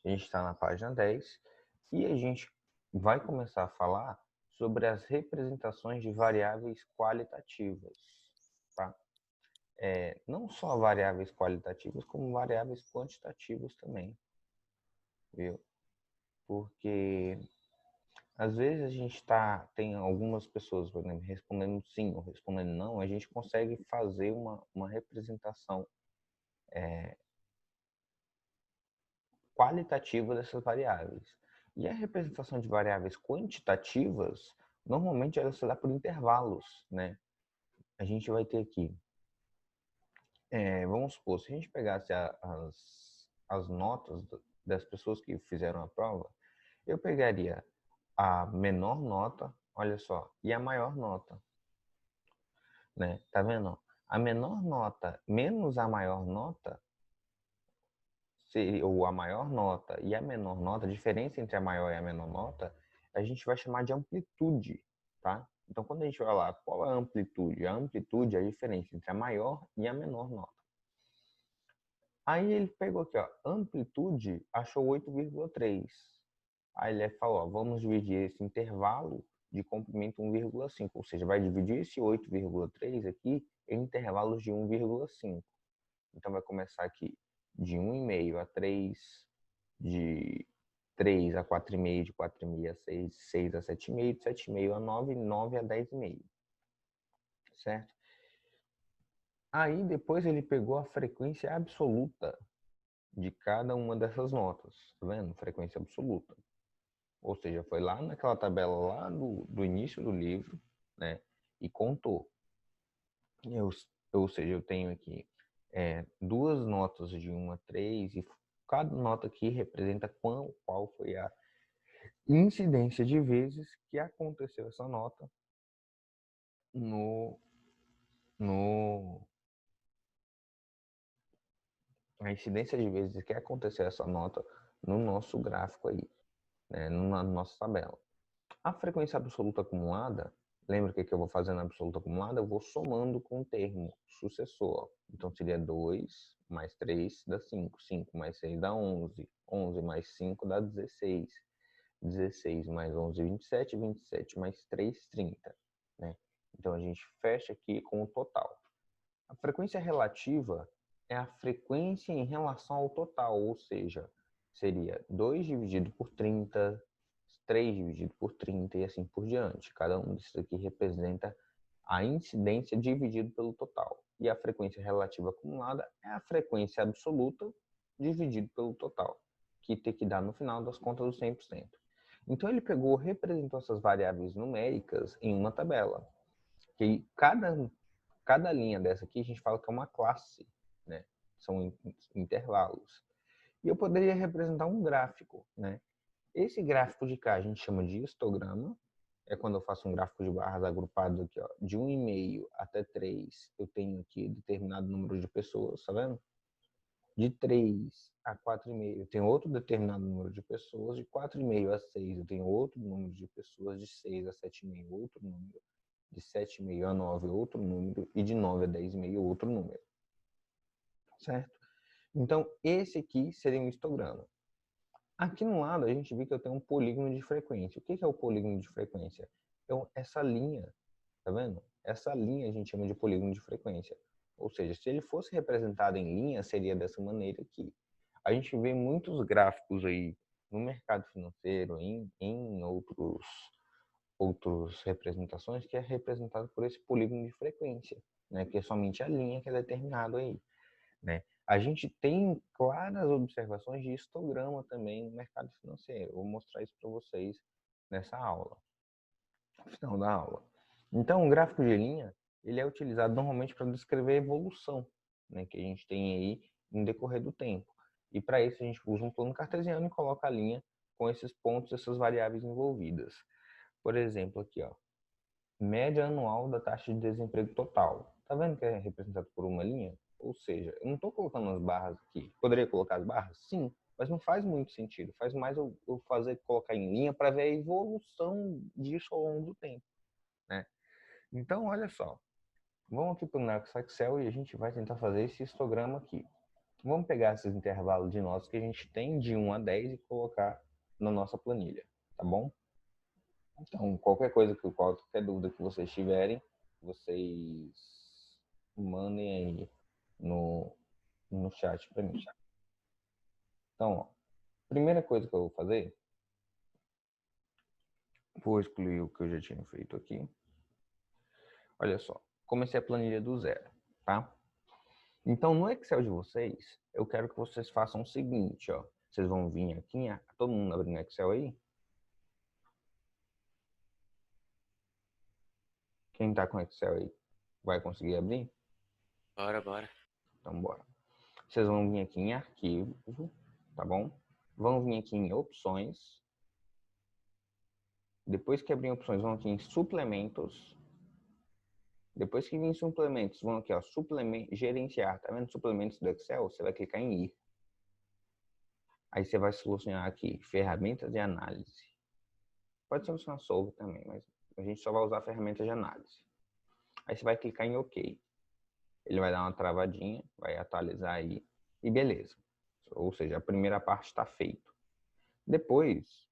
A gente está na página 10 e a gente vai começar a falar sobre as representações de variáveis qualitativas, tá? Não só variáveis qualitativas, como variáveis quantitativas também, viu? Porque às vezes a gente tem algumas pessoas, por exemplo, respondendo sim ou respondendo não, a gente consegue fazer uma representação qualitativa dessas variáveis. E a representação de variáveis quantitativas, normalmente ela se dá por intervalos, né? A gente vai ter aqui, vamos supor, se a gente pegasse as notas das pessoas que fizeram a prova, eu pegaria a menor nota, olha só, e a maior nota, né? Tá vendo? A menor nota menos a maior nota, ou a maior nota e a menor nota, a diferença entre a maior e a menor nota, a gente vai chamar de amplitude, tá? Então, quando a gente vai lá, qual é a amplitude? A amplitude é a diferença entre a maior e a menor nota. Aí ele pegou aqui, ó, amplitude, achou 8,3. Aí ele falou, ó, vamos dividir esse intervalo de comprimento 1,5, ou seja, vai dividir esse 8,3 aqui em intervalos de 1,5. Então vai começar aqui de 1,5 a 3, de 3 a 4,5, de 4,5 a 6, 6 a 7,5, de 7,5 a 9, 9 a 10,5. Certo? Aí depois ele pegou a frequência absoluta de cada uma dessas notas, tá vendo? Frequência absoluta. Ou seja, foi lá naquela tabela lá do início do livro, né? E contou. Ou seja, eu tenho aqui duas notas de 1 a 3 e cada nota aqui representa qual foi a incidência de vezes que aconteceu essa nota no, no a incidência de vezes que aconteceu essa nota no nosso gráfico aí, né, na nossa tabela. A frequência absoluta acumulada, lembra que eu vou fazer na absoluta acumulada? Eu vou somando com o termo sucessor. Então seria 2 mais 3 dá 5, 5 mais 6 dá 11, 11 mais 5 dá 16, 16 mais 11, 27, 27 mais 3, 30. Né? Então a gente fecha aqui com o total. A frequência relativa é a frequência em relação ao total, ou seja, seria 2 dividido por 30, 3 dividido por 30 e assim por diante. Cada um desses aqui representa a incidência dividido pelo total. E a frequência relativa acumulada é a frequência absoluta dividido pelo total, que tem que dar no final das contas os 100%. Então ele pegou, representou essas variáveis numéricas em uma tabela. Que cada linha dessa aqui a gente fala que é uma classe, né? São intervalos. E eu poderia representar um gráfico, né? Esse gráfico de cá a gente chama de histograma. É quando eu faço um gráfico de barras agrupados aqui, ó, de 1,5 até 3, eu tenho aqui determinado número de pessoas, tá vendo? De 3 a 4,5 eu tenho outro determinado número de pessoas, de 4,5 a 6 eu tenho outro número de pessoas, de 6 a 7,5 outro número, de 7,5 a 9 outro número e de 9 a 10,5 outro número. Certo? Então, esse aqui seria um histograma. Aqui no lado, a gente vê que eu tenho um polígono de frequência. O que é o polígono de frequência? Então, essa linha, tá vendo? Essa linha a gente chama de polígono de frequência. Ou seja, se ele fosse representado em linha, seria dessa maneira aqui. A gente vê muitos gráficos aí no mercado financeiro, em outras representações, que é representado por esse polígono de frequência, né? Que é somente a linha que é determinado aí, né? A gente tem claras observações de histograma também no mercado financeiro. Eu vou mostrar isso para vocês nessa aula, no final da aula. Então, o gráfico de linha, ele é utilizado normalmente para descrever a evolução, né, que a gente tem aí no decorrer do tempo. E para isso a gente usa um plano cartesiano e coloca a linha com esses pontos, essas variáveis envolvidas. Por exemplo, aqui, ó, média anual da taxa de desemprego total. Tá vendo que é representado por uma linha? Ou seja, eu não estou colocando as barras aqui. Poderia colocar as barras? Sim, mas não faz muito sentido. Faz mais eu colocar em linha para ver a evolução disso ao longo do tempo, né? Então, olha só. Vamos aqui para o nosso Excel e a gente vai tentar fazer esse histograma aqui. Vamos pegar esses intervalos de notas que a gente tem de 1 a 10 e colocar na nossa planilha, tá bom? Então, qualquer dúvida que vocês tiverem, vocês mandem aí no chat para mim. Então, ó, primeira coisa que eu vou fazer, vou excluir o que eu já tinha feito aqui. Olha só, comecei a planilha do zero, tá? Então, no Excel de vocês, eu quero que vocês façam o seguinte, ó. Vocês vão vir aqui, todo mundo abrindo Excel aí? Quem tá com Excel aí, vai conseguir abrir? Bora, bora. Então, bora. Vocês vão vir aqui em arquivo, tá bom? Vão vir aqui em opções. Depois que abrir opções, vão aqui em suplementos. Depois que vir em suplementos, vão aqui, ó, gerenciar. Tá vendo suplementos do Excel? Você vai clicar em ir. Aí você vai solucionar aqui, ferramentas de análise. Pode solucionar solve também, mas a gente só vai usar ferramentas de análise. Aí você vai clicar em OK. Ele vai dar uma travadinha, vai atualizar aí e beleza. Ou seja, a primeira parte está feita. Depois,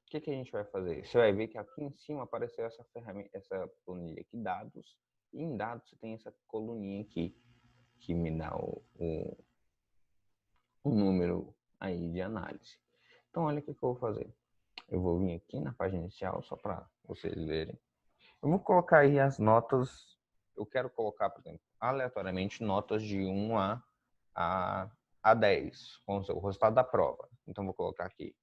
o que a gente vai fazer? Você vai ver que aqui em cima apareceu essa ferramenta, essa planilha aqui, dados. E em dados você tem essa coluninha aqui, que me dá o número aí de análise. Então, olha o que eu vou fazer. Eu vou vir aqui na página inicial, só para vocês verem. Eu vou colocar aí as notas. Eu quero colocar, por exemplo, aleatoriamente notas de 1 a 10, com o resultado da prova. Então, vou colocar aqui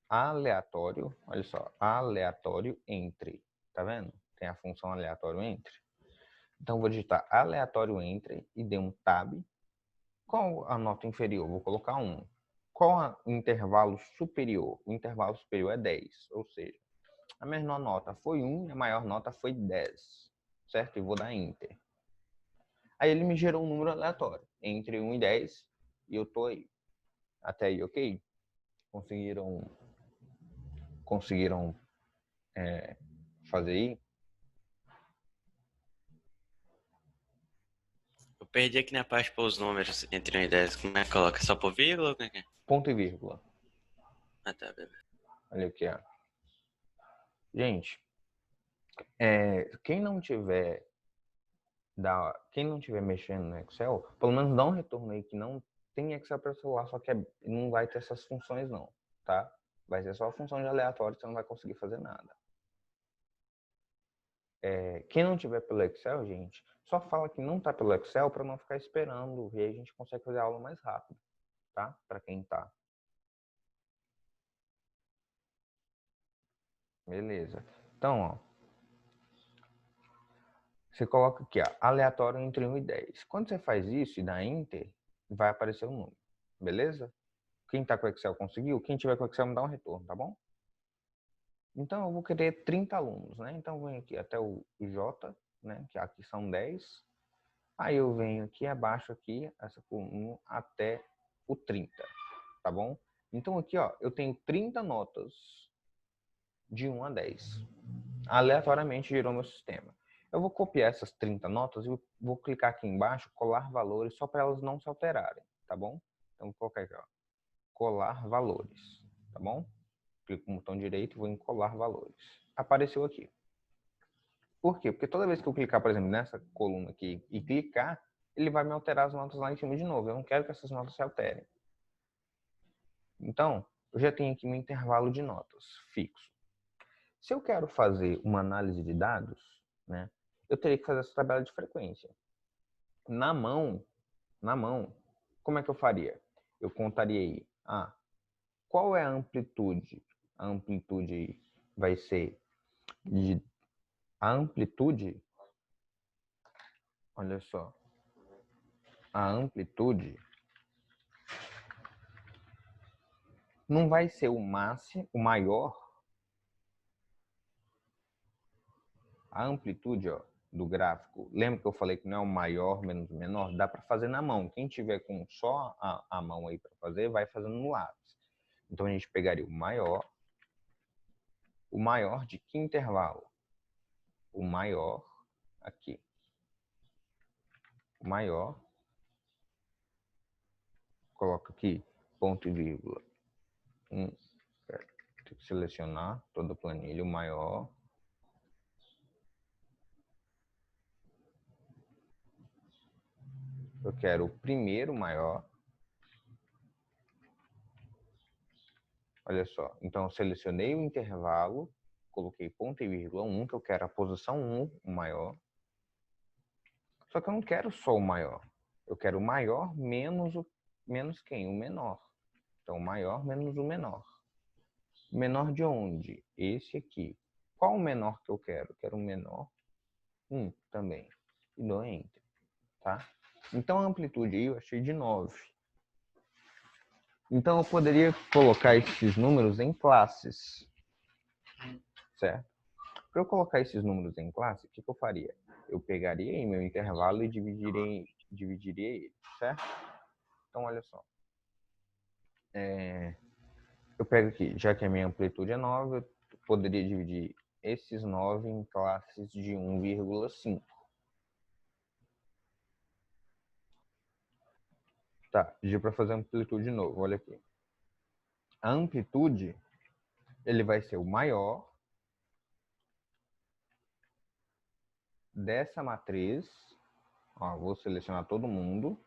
aleatório, olha só, aleatório entre, tá vendo? Tem a função aleatório entre. Então, vou digitar aleatório entre e dê um tab. Qual a nota inferior? Vou colocar 1. Qual o intervalo superior? O intervalo superior é 10, ou seja, a menor nota foi 1 e a maior nota foi 10, certo? E vou dar Enter. Aí ele me gerou um número aleatório, entre 1 e 10, e eu tô aí. Até aí, ok? Conseguiram fazer aí? Eu perdi aqui na parte para os números entre 1 e 10. Como é que coloca? Só por vírgula ou como é que é? Ponto e vírgula. Ah, tá, beleza. Olha aqui, ó. Gente, quem não tiver mexendo no Excel, pelo menos dá um retorno aí que não tem Excel para celular, só que não vai ter essas funções não, tá? Vai ser só a função de aleatório, você não vai conseguir fazer nada. Quem não tiver pelo Excel, gente, só fala que não tá pelo Excel para não ficar esperando, e aí a gente consegue fazer a aula mais rápido, tá? Para quem tá. Beleza. Então, ó, você coloca aqui, ó, aleatório entre 1 e 10. Quando você faz isso e dá Enter, vai aparecer o número. Beleza? Quem tá com o Excel conseguiu? Quem tiver com o Excel, me dá um retorno, tá bom? Então, eu vou querer 30 alunos, né? Então, eu venho aqui até o J, né? Que aqui são 10. Aí eu venho aqui abaixo, aqui, essa coluna, até o 30, tá bom? Então, aqui, ó, eu tenho 30 notas de 1 a 10. Aleatoriamente gerou meu sistema. Eu vou copiar essas 30 notas e vou clicar aqui embaixo, colar valores, só para elas não se alterarem, tá bom? Então, vou colocar aqui, ó, colar valores, tá bom? Clico no botão direito e vou em colar valores. Apareceu aqui. Por quê? Porque toda vez que eu clicar, por exemplo, nessa coluna aqui e clicar, ele vai me alterar as notas lá em cima de novo. Eu não quero que essas notas se alterem. Então, eu já tenho aqui meu intervalo de notas fixo. Se eu quero fazer uma análise de dados, né, eu teria que fazer essa tabela de frequência. Na mão, como é que eu faria? Eu contaria aí, qual é a amplitude? A amplitude vai ser a amplitude, olha só, a amplitude não vai ser o máximo, o maior. A amplitude, ó, do gráfico, lembra que eu falei que não é o maior menos o menor? Dá para fazer na mão. Quem tiver com só a mão aí para fazer, vai fazendo no lápis. Então a gente pegaria o maior de que intervalo? O maior aqui. O maior coloco aqui ponto e vírgula. Tem que selecionar toda a planilha, o maior. Eu quero o primeiro maior. Olha só, então eu selecionei o intervalo, coloquei ponto e vírgula 1, que eu quero a posição 1, o maior. Só que eu não quero só o maior. Eu quero o maior menos quem? O menor. Então, o maior menos o menor. Menor de onde? Esse aqui. Qual o menor que eu quero? Eu quero o menor 1 também. E dou Enter. Tá? Então, a amplitude aí eu achei de 9. Então, eu poderia colocar esses números em classes. Certo? Para eu colocar esses números em classe, o que eu faria? Eu pegaria aí meu intervalo e dividiria ele, certo? Então, olha só. Eu pego aqui, já que a minha amplitude é 9, eu poderia dividir esses 9 em classes de 1,5. Tá, pedi para fazer amplitude de novo, olha aqui. A amplitude, ele vai ser o maior dessa matriz. Ó, vou selecionar todo mundo.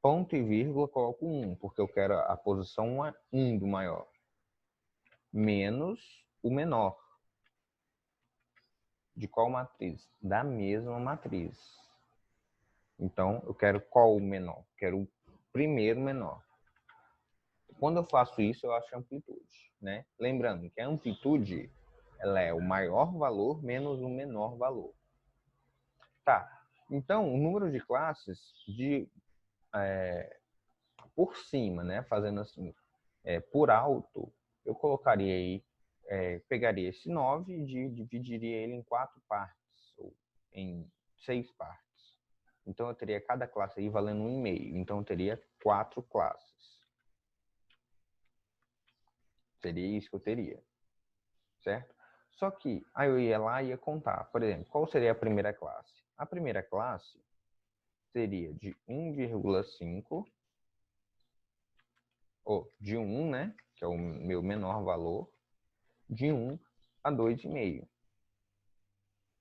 Ponto e vírgula, coloco 1, porque eu quero a posição 1 do maior. Menos o menor. De qual matriz? Da mesma matriz. Então, eu quero qual o menor? Quero o primeiro menor. Quando eu faço isso, eu acho amplitude, né? Lembrando que a amplitude, ela é o maior valor menos o menor valor. Tá, então o número de classes por cima, né? Fazendo assim, por alto, eu colocaria aí, pegaria esse 9 e dividiria ele em 4 partes, ou em 6 partes. Então eu teria cada classe aí valendo 1,5. Então eu teria 4 classes. Seria isso que eu teria. Certo? Só que aí eu ia lá e ia contar. Por exemplo, qual seria a primeira classe? A primeira classe seria de 1,5, ou de 1, né? Que é o meu menor valor, de 1 a 2,5.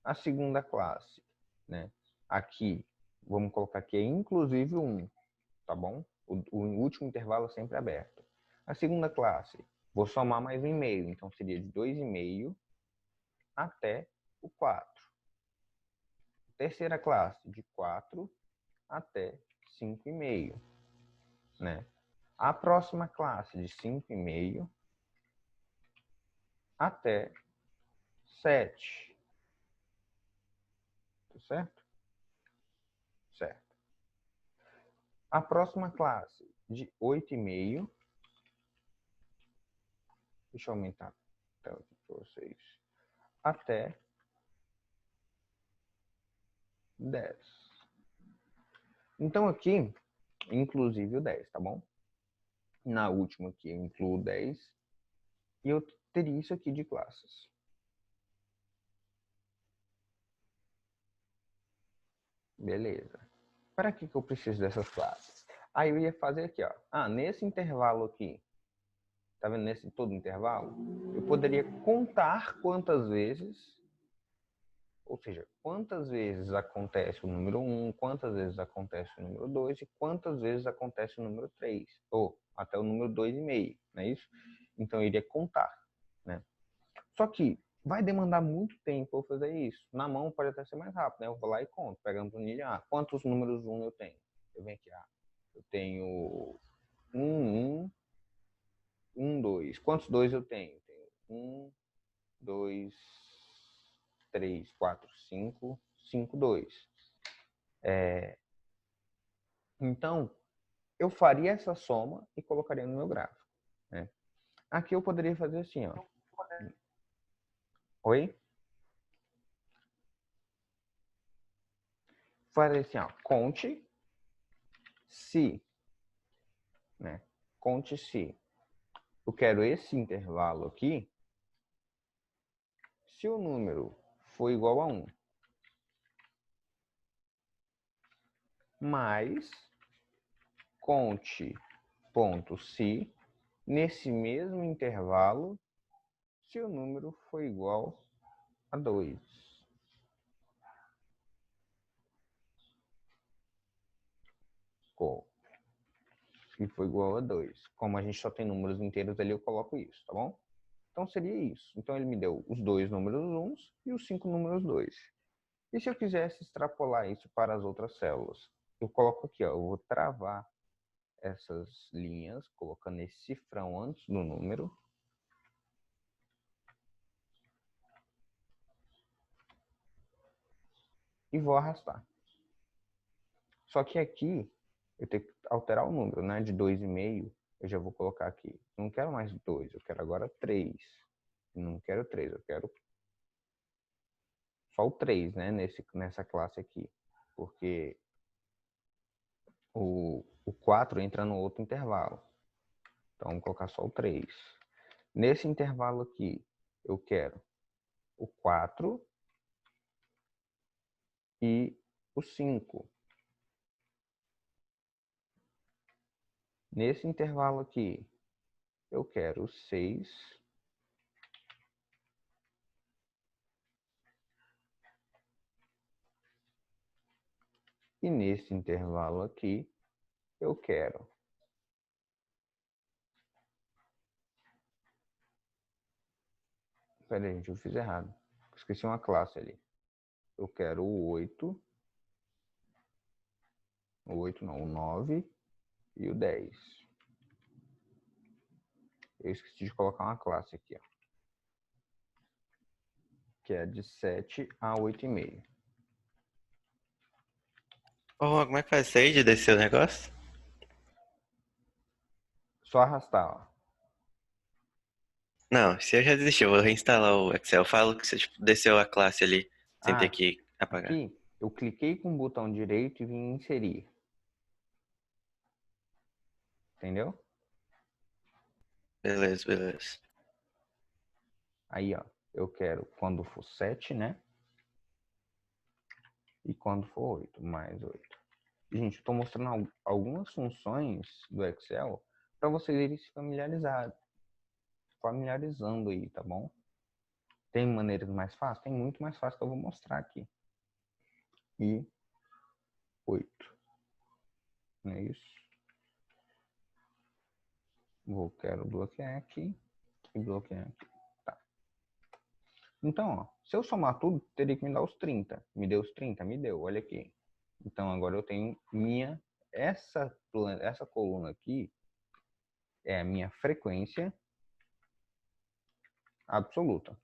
A segunda classe, né? Aqui, vamos colocar aqui, é inclusive 1, tá bom? O último intervalo é sempre aberto. A segunda classe, vou somar mais 1,5, então seria de 2,5 até o 4. Terceira classe, de 4 até 5,5. Né? A próxima classe, de 5,5 até 7. Tá certo? Certo. A próxima classe, de 8,5. Deixa eu aumentar a tela aqui para vocês. Até 10. Então aqui, inclusive o 10, tá bom? Na última aqui eu incluo o 10. E eu teria isso aqui de classes. Beleza. Para que eu preciso dessas classes? Aí eu ia fazer aqui, ó. Nesse intervalo aqui, tá vendo? Nesse todo intervalo, eu poderia contar quantas vezes, ou seja, quantas vezes acontece o número 1, quantas vezes acontece o número 2 e quantas vezes acontece o número 3, ou até o número 2,5, não é isso? Então eu iria contar, né? Só que vai demandar muito tempo eu fazer isso. Na mão pode até ser mais rápido, né? Eu vou lá e conto, pegando planilha, quantos números 1 eu tenho? Eu venho aqui, eu tenho 1, 2. Quantos 2 eu tenho? Tenho 1, 2, 3, 4, 5, 5, 2. Então, eu faria essa soma e colocaria no meu gráfico. Né? Aqui eu poderia fazer assim, ó. Oi? Fazer assim, ó. Conte se, né? Conte se eu quero esse intervalo aqui, se o número for igual a 1, mais conte ponto se nesse mesmo intervalo se o número for igual a 2. Se for igual a 2. Como a gente só tem números inteiros ali, eu coloco isso, tá bom? Então seria isso. Então ele me deu os 2 números 1 e os 5 números 2. E se eu quisesse extrapolar isso para as outras células? Eu coloco aqui, ó, eu vou travar essas linhas, colocando esse cifrão antes do número. E vou arrastar. Só que aqui, eu tenho que alterar o número, né? De 2,5, eu já vou colocar aqui. Não quero mais 2, eu quero agora 3. Não quero 3, eu quero só o 3, né? Nessa classe aqui. Porque o 4 entra no outro intervalo. Então, vamos colocar só o 3. Nesse intervalo aqui, eu quero o 4 e o 5. Nesse intervalo aqui, eu quero o 6 e nesse intervalo aqui, eu quero Pera aí, gente, eu fiz errado. Esqueci uma classe ali. Eu quero o 8. O 8 não, o 9 e o 10. Eu esqueci de colocar uma classe aqui, ó. Que é de 7 a 8,5. Ô, como é que faz isso aí de descer o negócio? Só arrastar, ó. Não, se eu já desisti, eu vou reinstalar o Excel. Eu falo que você tipo, desceu a classe ali, sem ter Ah, que apagar. aqui eu cliquei com o botão direito e vim em inserir. Entendeu? Beleza, beleza. Aí, ó. Eu quero quando for 7, né? E quando for 8, mais 8. Gente, estou mostrando algumas funções do Excel para vocês irem se familiarizando aí, tá bom? Tem maneiras mais fáceis? Tem muito mais fácil que eu vou mostrar aqui. E 8. Não é isso? Quero bloquear aqui e bloquear aqui. Tá. Então, ó, se eu somar tudo, teria que me dar os 30. Me deu os 30? Me deu, olha aqui. Então, agora eu tenho essa coluna aqui é a minha frequência absoluta.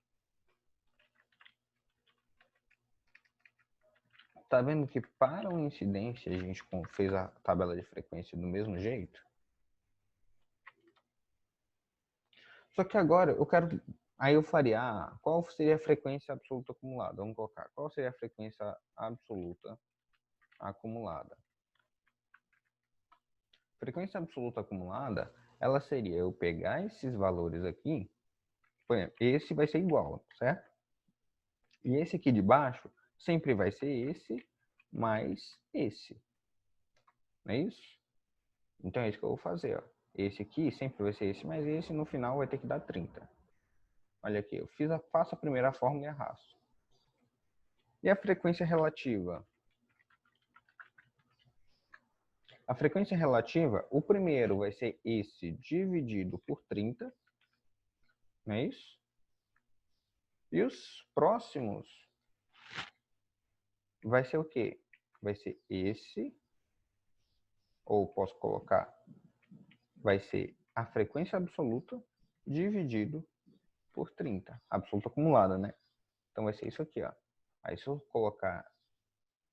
Tá vendo que para uma incidência a gente fez a tabela de frequência do mesmo jeito? Só que agora eu quero. Aí eu faria, qual seria a frequência absoluta acumulada? Vamos colocar, qual seria a frequência absoluta acumulada? Frequência absoluta acumulada, ela seria eu pegar esses valores aqui, por exemplo, esse vai ser igual, certo? E esse aqui de baixo sempre vai ser esse mais esse. Não é isso? Então é isso que eu vou fazer, ó. Esse aqui sempre vai ser esse mais esse, no final vai ter que dar 30. Olha aqui, eu faço a primeira fórmula e arrasto. E a frequência relativa? A frequência relativa, o primeiro vai ser esse dividido por 30, não é isso? E os próximos vai ser o quê? Vai ser esse, ou posso colocar, vai ser a frequência absoluta dividido por 30. Absoluta acumulada, né? Então vai ser isso aqui, ó. Aí se eu colocar,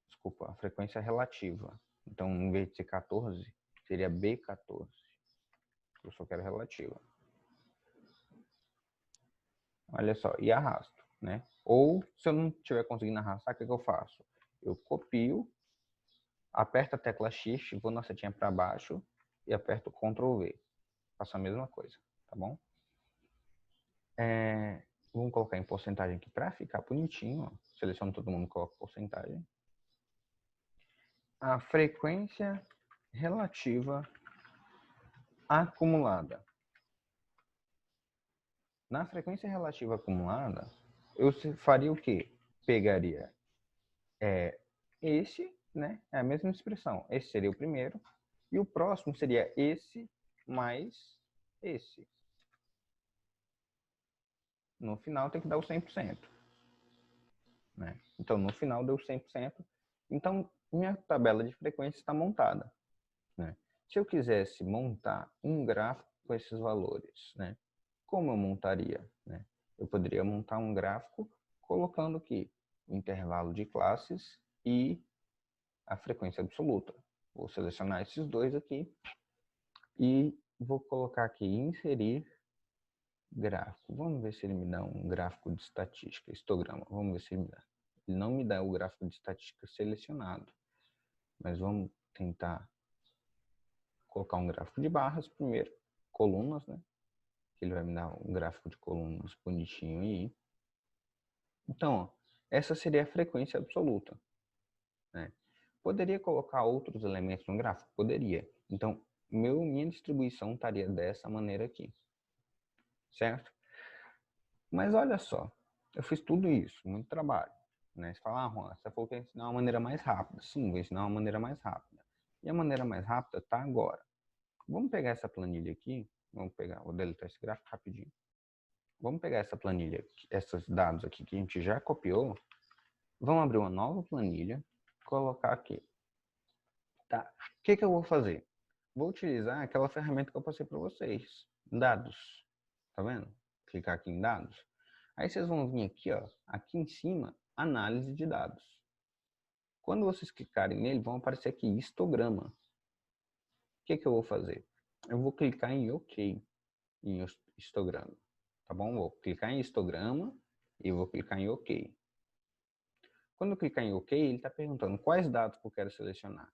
desculpa, a frequência relativa. Então, em vez de ser 14, seria B14. Eu só quero relativa. Olha só, e arrasto, né? Ou, se eu não estiver conseguindo arrastar, o que eu faço? Eu copio, aperto a tecla Shift, vou na setinha para baixo e aperto Ctrl V. Faço a mesma coisa, tá bom? Vamos colocar em porcentagem aqui para ficar bonitinho. Ó. Seleciono todo mundo e coloco porcentagem. A frequência relativa acumulada. Na frequência relativa acumulada, eu faria o quê? Pegaria esse, né? É a mesma expressão. Esse seria o primeiro. E o próximo seria esse mais esse. No final tem que dar o 100%. Né? Então, no final deu 100%. Então, minha tabela de frequência está montada. Né? Se eu quisesse montar um gráfico com esses valores, né? Como eu montaria? Né? Eu poderia montar um gráfico colocando aqui o intervalo de classes e a frequência absoluta. Vou selecionar esses dois aqui e vou colocar aqui inserir gráfico. Vamos ver se ele me dá um gráfico de estatística, histograma. Vamos ver se ele me dá. Ele não me dá o gráfico de estatística selecionado, mas vamos tentar colocar um gráfico de barras primeiro, colunas, né? Ele vai me dar um gráfico de colunas bonitinho aí. Então, ó, essa seria a frequência absoluta. Né? Poderia colocar outros elementos no gráfico? Poderia. Então, minha distribuição estaria dessa maneira aqui. Certo? Mas olha só, eu fiz tudo isso, muito trabalho. Né? Você fala, Juan, você falou que ia ensinar uma maneira mais rápida. Sim, vou ensinar uma maneira mais rápida. E a maneira mais rápida está agora. Vamos pegar essa planilha aqui. Vou deletar esse gráfico rapidinho. Vamos pegar essa planilha, esses dados aqui que a gente já copiou. Vamos abrir uma nova planilha, colocar aqui. Tá. O que eu vou fazer? Vou utilizar aquela ferramenta que eu passei para vocês. Dados. Tá vendo? Clicar aqui em dados. Aí vocês vão vir aqui, ó, aqui em cima, análise de dados. Quando vocês clicarem nele, vão aparecer aqui histograma. O que eu vou fazer? Eu vou clicar em OK, em histograma. Tá bom? Vou clicar em histograma e vou clicar em OK. Quando eu clicar em OK, ele está perguntando quais dados que eu quero selecionar.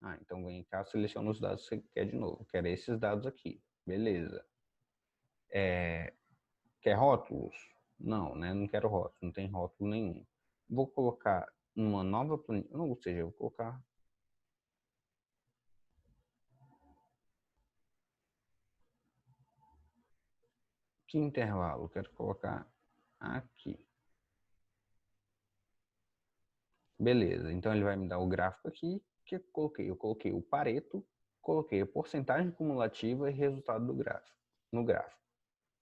Ah, então vem cá, seleciona os dados que você quer de novo. Quero esses dados aqui. Beleza. Quer rótulos? Não, né? Não quero rótulos, não tem rótulo nenhum. Vou colocar uma nova planilha, ou seja, eu vou colocar que intervalo? Quero colocar aqui. Beleza, então ele vai me dar o gráfico aqui que eu coloquei. Eu coloquei o Pareto, coloquei a porcentagem cumulativa e resultado do gráfico, no gráfico.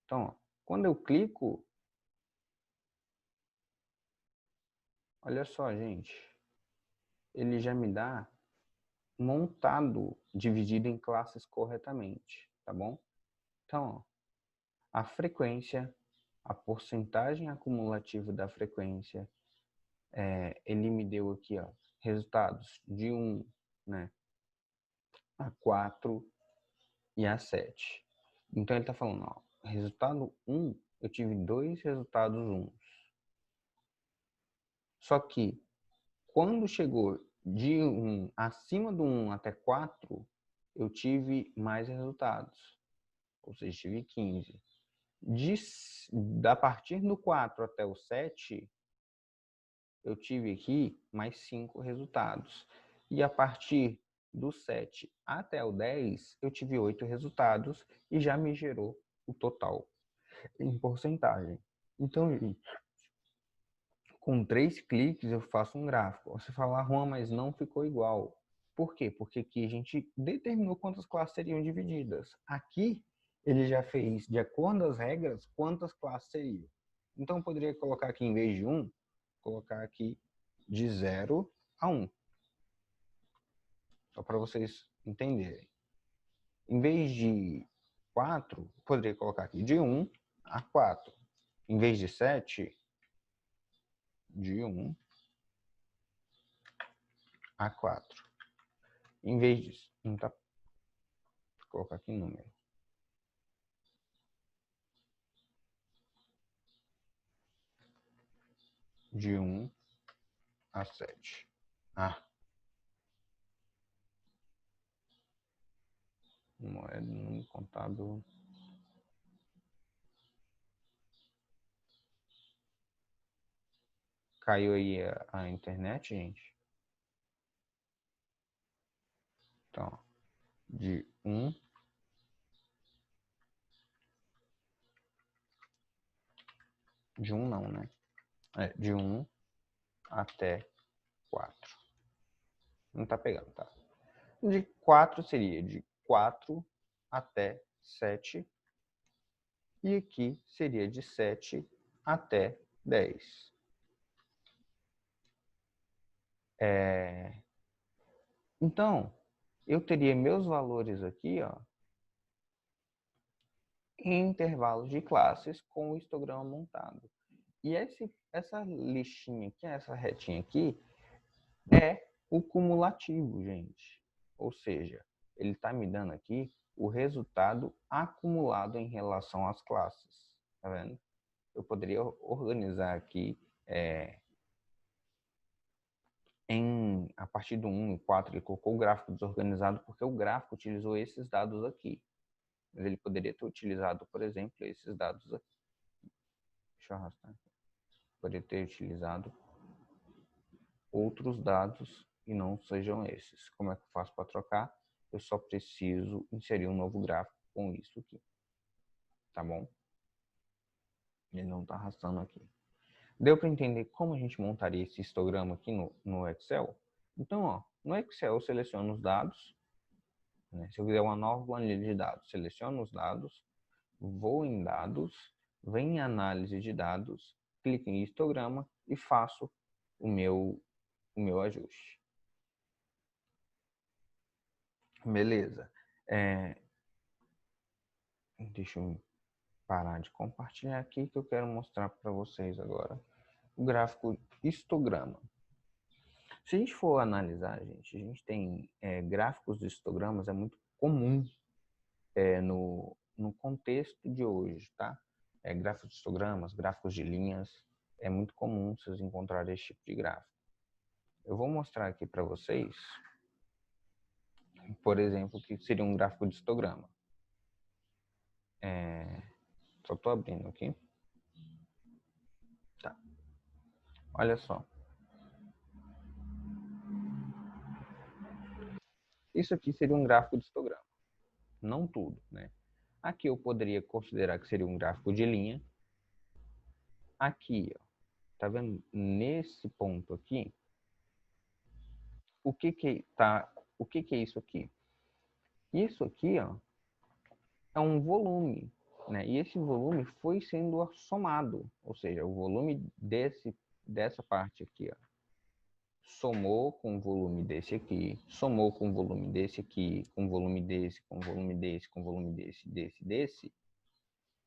Então, ó, quando eu clico, olha só, gente, ele já me dá montado, dividido em classes corretamente, tá bom? Então, ó, a frequência, a porcentagem acumulativa da frequência, ele me deu aqui, ó, resultados de 1, né, a 4 e a 7. Então ele está falando, ó, resultado 1, eu tive 2 resultados 1. Só que quando chegou de 1 acima do 1 até 4, eu tive mais resultados. Ou seja, tive 15. A partir do 4 até o 7, eu tive aqui mais 5 resultados. E a partir do 7 até o 10, eu tive 8 resultados e já me gerou o total em porcentagem. Então, com 3 cliques eu faço um gráfico. Você fala, Juan, mas não ficou igual. Por quê? Porque aqui a gente determinou quantas classes seriam divididas. Aqui ele já fez, de acordo às regras, quantas classes seriam. Então eu poderia colocar aqui, em vez de 1, colocar aqui de 0 a 1. Só para vocês entenderem. Em vez de 4, poderia colocar aqui de 1 a 4. Em vez de 7, de 1 a 4. Em vez disso, não tá, vou colocar aqui número. De 1 a 7. Ah. Moeda, número contábil. Caiu aí a internet, gente. Então, de 1 De 1 não, né? De 1 até 4. Não tá pegando, tá? De 4 seria de 4 até 7. E aqui seria de 7 até 10. Então, eu teria meus valores aqui, ó, em intervalos de classes com o histograma montado. E essa listinha aqui, essa retinha aqui, é o cumulativo, gente. Ou seja, ele está me dando aqui o resultado acumulado em relação às classes. Tá vendo? Eu poderia organizar aqui a partir do 1 e 4, ele colocou o gráfico desorganizado porque o gráfico utilizou esses dados aqui. Mas ele poderia ter utilizado, por exemplo, esses dados aqui. Deixa eu arrastar. Poderia ter utilizado outros dados e não sejam esses. Como é que eu faço para trocar? Eu só preciso inserir um novo gráfico com isso aqui. Tá bom? Ele não está arrastando aqui. Deu para entender como a gente montaria esse histograma aqui no Excel? Então, ó, no Excel eu seleciono os dados. Né? Se eu quiser uma nova planilha de dados, seleciono os dados, vou em dados, venho em análise de dados, clico em histograma e faço o meu ajuste. Beleza. Deixa eu parar de compartilhar aqui que eu quero mostrar para vocês agora o gráfico histograma. Se a gente for analisar, a gente tem gráficos de histogramas, é muito comum no contexto de hoje, tá? Gráficos de histogramas, gráficos de linhas, é muito comum vocês encontrarem esse tipo de gráfico. Eu vou mostrar aqui para vocês, por exemplo, o que seria um gráfico de histograma. Só estou abrindo aqui. Tá. Olha só. Isso aqui seria um gráfico de histograma. Não tudo, né? Aqui eu poderia considerar que seria um gráfico de linha. Aqui, ó, tá vendo? Nesse ponto aqui, o que é isso aqui? Isso aqui, ó, é um volume, né? E esse volume foi sendo somado, ou seja, o volume dessa parte aqui, ó, somou com o volume desse aqui, somou com o volume desse aqui, com o volume desse, com o volume desse, com o volume desse,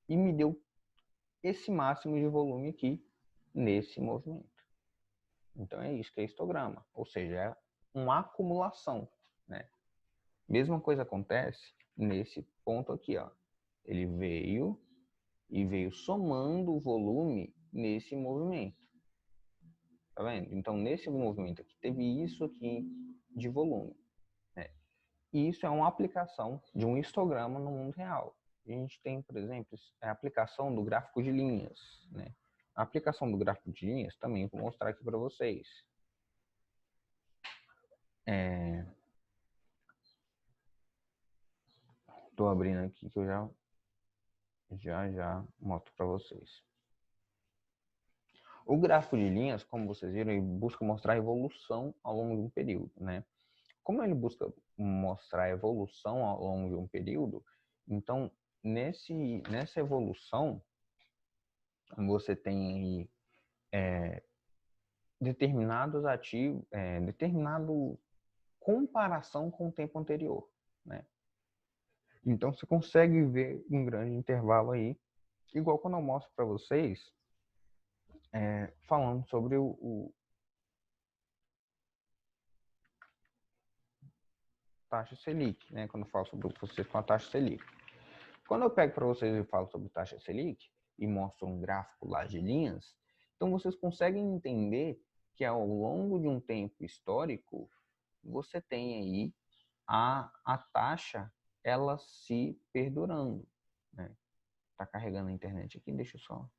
e me deu esse máximo de volume aqui nesse movimento. Então é isso que é histograma, ou seja, é uma acumulação, né? Mesma coisa acontece nesse ponto aqui, ó. Ele veio somando o volume nesse movimento. Tá vendo? Então, nesse movimento aqui, teve isso aqui de volume. Né? E isso é uma aplicação de um histograma no mundo real. A gente tem, por exemplo, a aplicação do gráfico de linhas. Né? A aplicação do gráfico de linhas também vou mostrar aqui para vocês. Estou abrindo aqui que eu já mostro para vocês. O gráfico de linhas, como vocês viram, ele busca mostrar a evolução ao longo de um período, né? Como ele busca mostrar a evolução ao longo de um período, então nessa evolução você tem aí determinados ativos, determinado comparação com o tempo anterior, né? Então você consegue ver um grande intervalo aí, igual quando eu mostro para vocês falando sobre o taxa Selic, né? Quando eu falo sobre vocês com a taxa Selic. Quando eu pego para vocês e falo sobre taxa Selic e mostro um gráfico lá de linhas, então vocês conseguem entender que ao longo de um tempo histórico, você tem aí a taxa ela se perdurando. Né? Tá carregando a internet aqui, deixa eu só.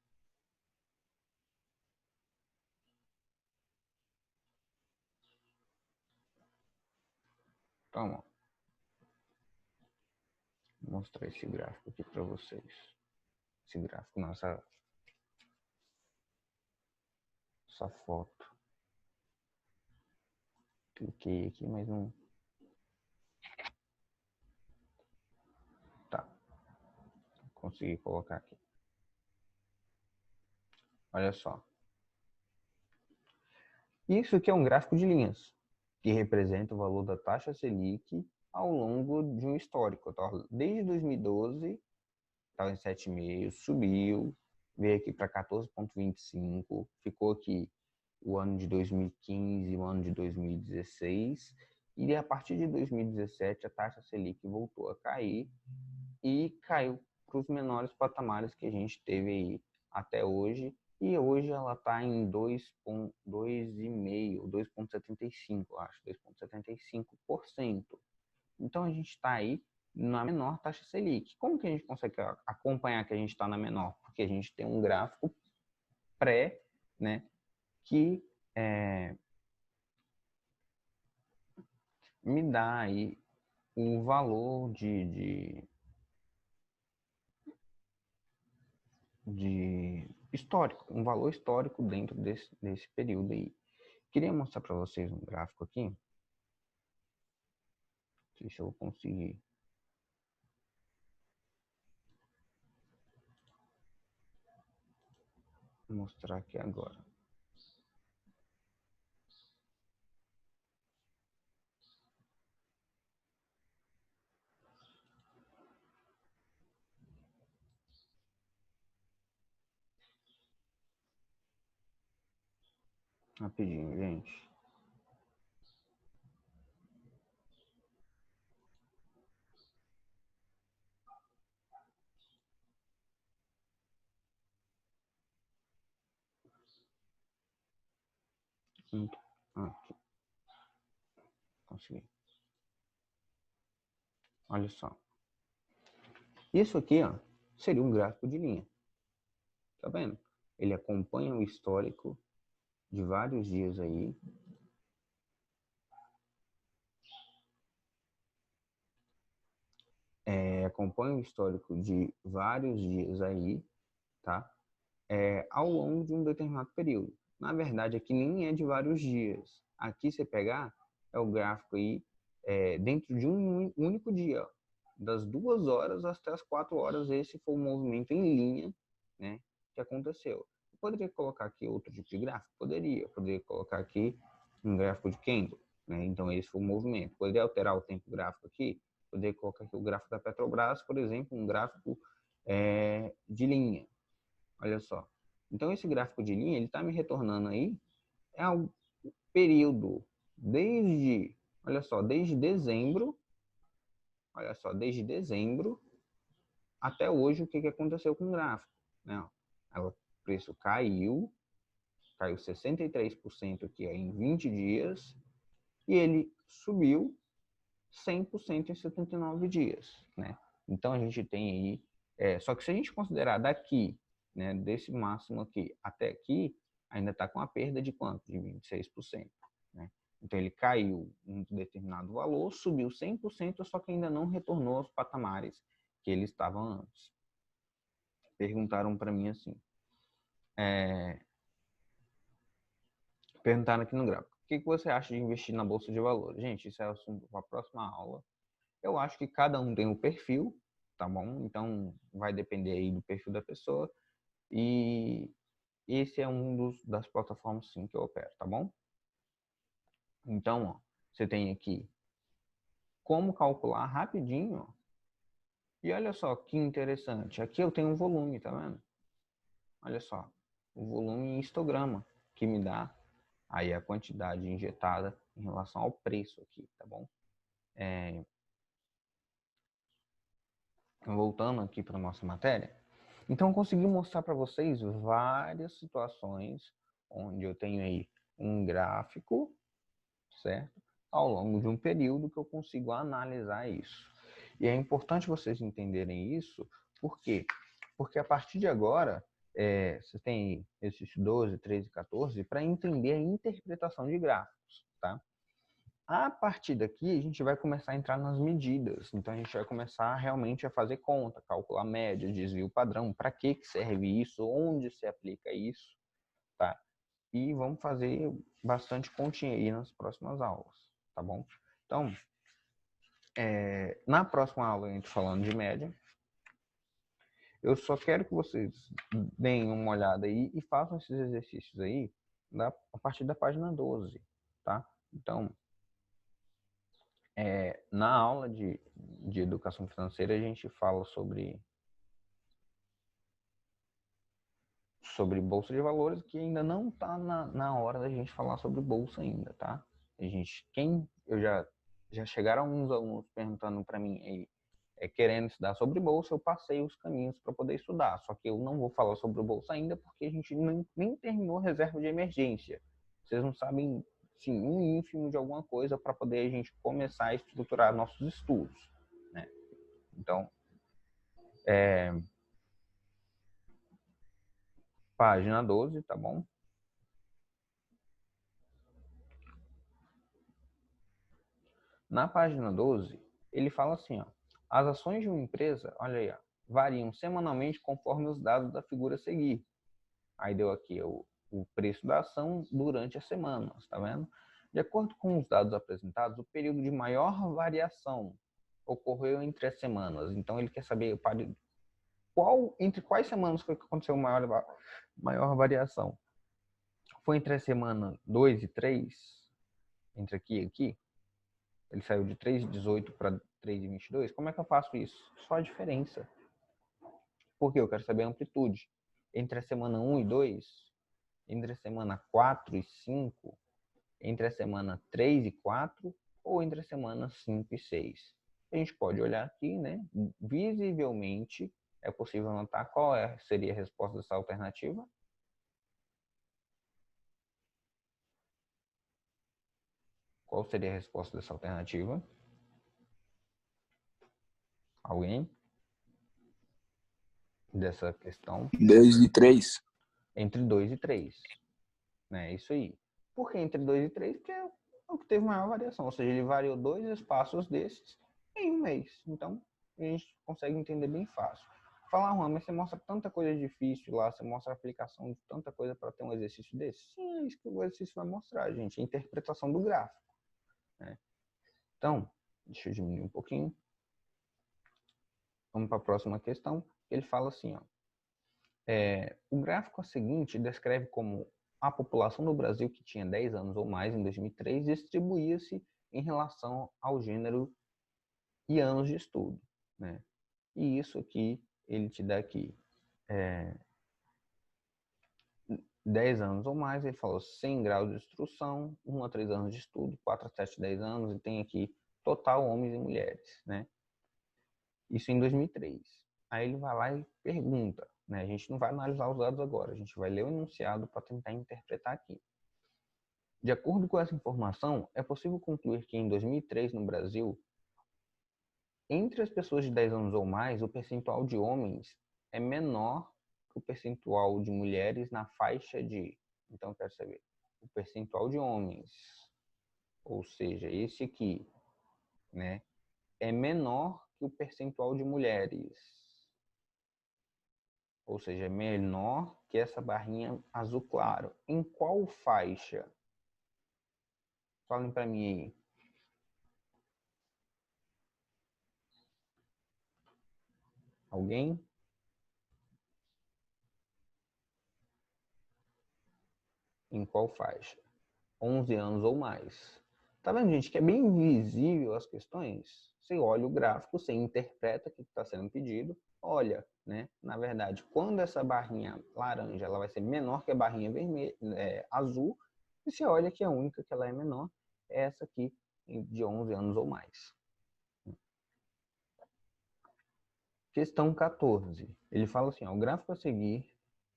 Então, ó, vou mostrar esse gráfico aqui para vocês. Esse gráfico, nossa. essa foto. Cliquei aqui, mas não... Tá. Consegui colocar aqui. Olha só. Isso aqui é um gráfico de linhas, que representa o valor da taxa Selic ao longo de um histórico. Tá? Desde 2012, estava em 7,5, subiu, veio aqui para 14,25, ficou aqui o ano de 2015, o ano de 2016, e a partir de 2017 a taxa Selic voltou a cair e caiu para os menores patamares que a gente teve aí até hoje, e hoje ela está em 2,5, 2,75, acho, 2,75%. Então a gente está aí na menor taxa Selic. Como que a gente consegue acompanhar que a gente está na menor? Porque a gente tem um gráfico pré, né, que me dá aí o valor de histórico, um valor histórico dentro desse período aí. Queria mostrar para vocês um gráfico aqui. Não sei se eu vou conseguir. Vou mostrar aqui agora. Rapidinho, gente. Aqui. Consegui. Olha só. Isso aqui, ó, seria um gráfico de linha. Tá vendo? Ele acompanha o histórico de vários dias aí. Acompanha o histórico de vários dias aí, tá? Ao longo de um determinado período. Na verdade, aqui nem é de vários dias. Aqui você pegar, é o gráfico aí dentro de um único dia. Ó. Das 2 horas até as 4 horas, esse foi o movimento em linha, né, que aconteceu. Eu poderia colocar aqui outro tipo de gráfico? Poderia. Eu poderia colocar aqui um gráfico de candle. Né? Então, esse foi o movimento. Poderia alterar o tempo gráfico aqui? Poderia colocar aqui o gráfico da Petrobras, por exemplo, um gráfico de linha. Olha só. Então, esse gráfico de linha, ele está me retornando aí o período olha só, desde dezembro, olha só, desde dezembro até hoje, o que aconteceu com o gráfico. Né? O preço caiu 63% aqui em 20 dias, e ele subiu 100% em 79 dias. Né? Então, a gente tem aí, só que se a gente considerar daqui, né, desse máximo aqui até aqui, ainda está com a perda de quanto? De 26%. Né? Então, ele caiu um determinado valor, subiu 100%, só que ainda não retornou aos patamares que ele estava antes. Perguntaram para mim assim, perguntaram aqui no gráfico, o que você acha de investir na Bolsa de Valores? Gente, isso é assunto para a próxima aula. Eu acho que cada um tem um perfil, tá bom? Então, vai depender aí do perfil da pessoa. E esse é das plataformas, sim, que eu opero, tá bom? Então, ó, você tem aqui como calcular rapidinho, ó. E olha só que interessante. Aqui eu tenho um volume, tá vendo? Olha só, o volume em histograma, que me dá aí a quantidade injetada em relação ao preço aqui, tá bom? Voltando aqui para nossa matéria, então eu consegui mostrar para vocês várias situações onde eu tenho aí um gráfico, certo? Ao longo de um período que eu consigo analisar isso. E é importante vocês entenderem isso, por quê? Porque a partir de agora, você tem esses 12, 13, 14 para entender a interpretação de gráficos, tá? A partir daqui, a gente vai começar a entrar nas medidas. Então, a gente vai começar realmente a fazer conta, calcular média, desvio padrão, para que serve isso, onde se aplica isso, tá? e vamos fazer bastante continha aí nas próximas aulas, tá bom? Então, na próxima aula a gente falando de média, eu só quero que vocês deem uma olhada aí e façam esses exercícios aí a partir da página 12, tá? Então, na aula de educação financeira a gente fala sobre bolsa de valores, que ainda não está na hora da gente falar sobre bolsa ainda, tá? Já chegaram alguns alunos perguntando para mim aí, querendo estudar sobre bolsa, eu passei os caminhos para poder estudar, só que eu não vou falar sobre bolsa ainda porque a gente nem terminou reserva de emergência. Vocês não sabem, sim, um ínfimo de alguma coisa para poder a gente começar a estruturar nossos estudos, né? Então, página 12, tá bom? Na página 12, ele fala assim, ó, as ações de uma empresa, olha aí, ó, variam semanalmente conforme os dados da figura a seguir. Aí deu aqui o preço da ação durante a semana, tá vendo? De acordo com os dados apresentados, o período de maior variação ocorreu entre as semanas. Então ele quer saber entre quais semanas foi que aconteceu maior variação. Foi entre a semana 2 e 3, entre aqui e aqui? Ele saiu de 3,18 para 3,22. Como é que eu faço isso? Só a diferença. Porque eu quero saber a amplitude. Entre a semana 1 e 2, entre a semana 4 e 5, entre a semana 3 e 4, ou entre a semana 5 e 6. A gente pode olhar aqui, né? Visivelmente, é possível notar qual seria a resposta dessa alternativa. Qual seria a resposta dessa alternativa? Alguém? Dessa questão? 2 e 3. Entre 2 e 3. Né? Isso aí. Por que entre 2 e 3? Porque é o que teve maior variação. Ou seja, ele variou 2 espaços desses em um mês. Então, a gente consegue entender bem fácil. Falar, Juan, mas você mostra tanta coisa difícil lá, você mostra a aplicação de tanta coisa para ter um exercício desse? Sim, é isso que o exercício vai mostrar, gente. A interpretação do gráfico. Né? Então, deixa eu diminuir um pouquinho. Vamos para a próxima questão. Ele fala assim, ó. O gráfico seguinte descreve como a população do Brasil que tinha 10 anos ou mais em 2003 distribuía-se em relação ao gênero e anos de estudo, né? E isso aqui, ele te dá aqui 10 anos ou mais, ele falou 100 graus de instrução, 1 a 3 anos de estudo, 4 a 7, 10 anos, e tem aqui total homens e mulheres, né? Isso em 2003. Aí ele vai lá e pergunta, né? A gente não vai analisar os dados agora, a gente vai ler o enunciado para tentar interpretar aqui. De acordo com essa informação, é possível concluir que em 2003, no Brasil, entre as pessoas de 10 anos ou mais, o percentual de homens é menor que o percentual de mulheres na faixa de... Então, eu quero saber o percentual de homens, ou seja, esse aqui, né, é menor que o percentual de mulheres. Ou seja, é menor que essa barrinha azul claro. Em qual faixa? Falem para mim aí. Alguém? Em qual faixa? 11 anos ou mais. Tá vendo, gente, que é bem visível as questões? Você olha o gráfico, você interpreta o que está sendo pedido, olha, né? Na verdade, quando essa barrinha laranja ela vai ser menor que a barrinha vermelha, azul, e você olha que a única que ela é menor é essa aqui, de 11 anos ou mais. Questão 14. Ele fala assim, ó, o gráfico a seguir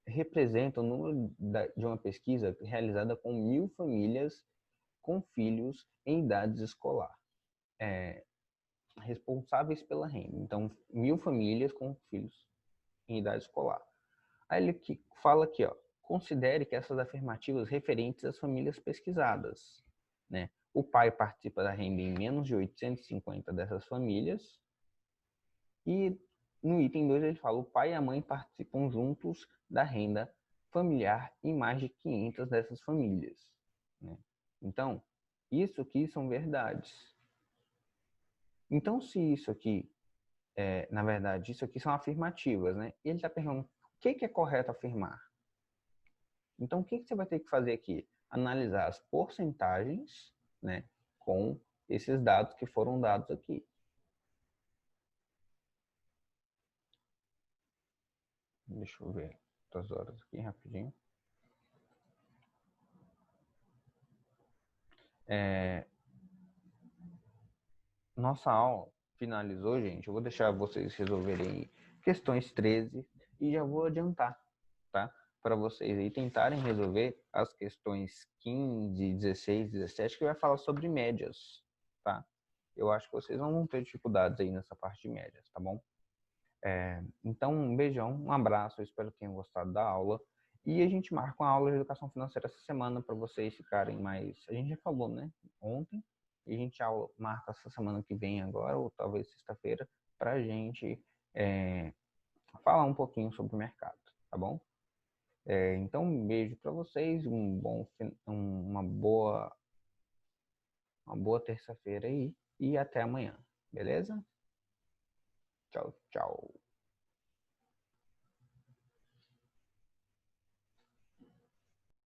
representa o número de uma pesquisa realizada com 1.000 famílias com filhos em idades escolar, responsáveis pela renda. Então, 1.000 famílias com filhos em idade escolar. Aí ele fala aqui, ó, considere que essas afirmativas referentes às famílias pesquisadas, né? O pai participa da renda em menos de 850 dessas famílias. E no item 2 ele fala, o pai e a mãe participam juntos da renda familiar em mais de 500 dessas famílias, né? Então, isso aqui são verdades. Então, se isso aqui, na verdade, isso aqui são afirmativas, né? E ele está perguntando o que é correto afirmar. Então, o que você vai ter que fazer aqui? Analisar as porcentagens, né, com esses dados que foram dados aqui. Deixa eu ver as horas aqui rapidinho. Nossa aula finalizou, gente. Eu vou deixar vocês resolverem questões 13 e já vou adiantar, tá? Para vocês aí tentarem resolver as questões 15, 16, 17, que vai falar sobre médias, tá? Eu acho que vocês não vão ter dificuldades aí nessa parte de médias, tá bom? Então, um beijão, um abraço, eu espero que tenham gostado da aula. E a gente marca uma aula de educação financeira essa semana para vocês ficarem mais. A gente já falou, né? Ontem. E a gente marca essa semana que vem agora, ou talvez sexta-feira, para a gente falar um pouquinho sobre o mercado, tá bom? Então, um beijo para vocês, uma boa terça-feira aí e até amanhã, beleza? Tchau, tchau.